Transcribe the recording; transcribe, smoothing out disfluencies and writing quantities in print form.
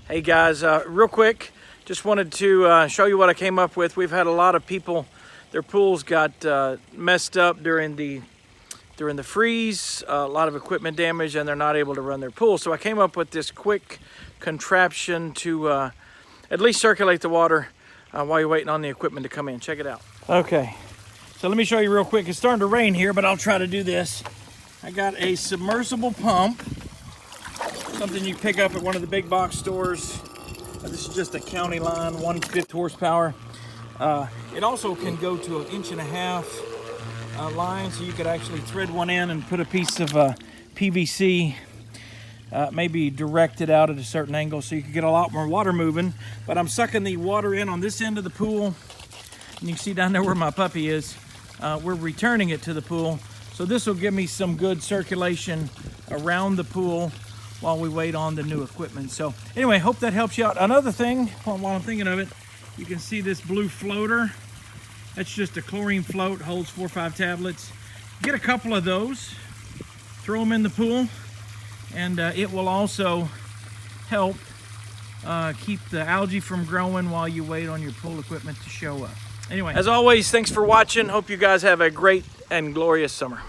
Hey guys, real quick, just wanted to show you what I came up with. We've had a lot of people, their pools got messed up during the freeze, a lot of equipment damage, and they're not able to run their pool. So I came up with this quick contraption to at least circulate the water while you're waiting on the equipment to come in. Check it out. Okay, so let me show you real quick. It's starting to rain here, but I'll try to do this. I got a submersible pump, something you pick up at one of the big box stores. This is just a county line, 1/5 horsepower. It also can go to 1.5 inch line, so you could actually thread one in and put a piece of PVC, maybe direct it out at a certain angle so you can get a lot more water moving. But I'm sucking the water in on this end of the pool, and you can see down there where my puppy is. We're returning it to the pool, so this will give me some good circulation around the pool while we wait on the new equipment. So anyway, hope that helps you out. Another thing, while I'm thinking of it, you can see this blue floater. That's just a chlorine float, holds 4 or 5 tablets. Get a couple of those, throw them in the pool, and it will also help keep the algae from growing while you wait on your pool equipment to show up. Anyway, as always, thanks for watching. Hope you guys have a great and glorious summer.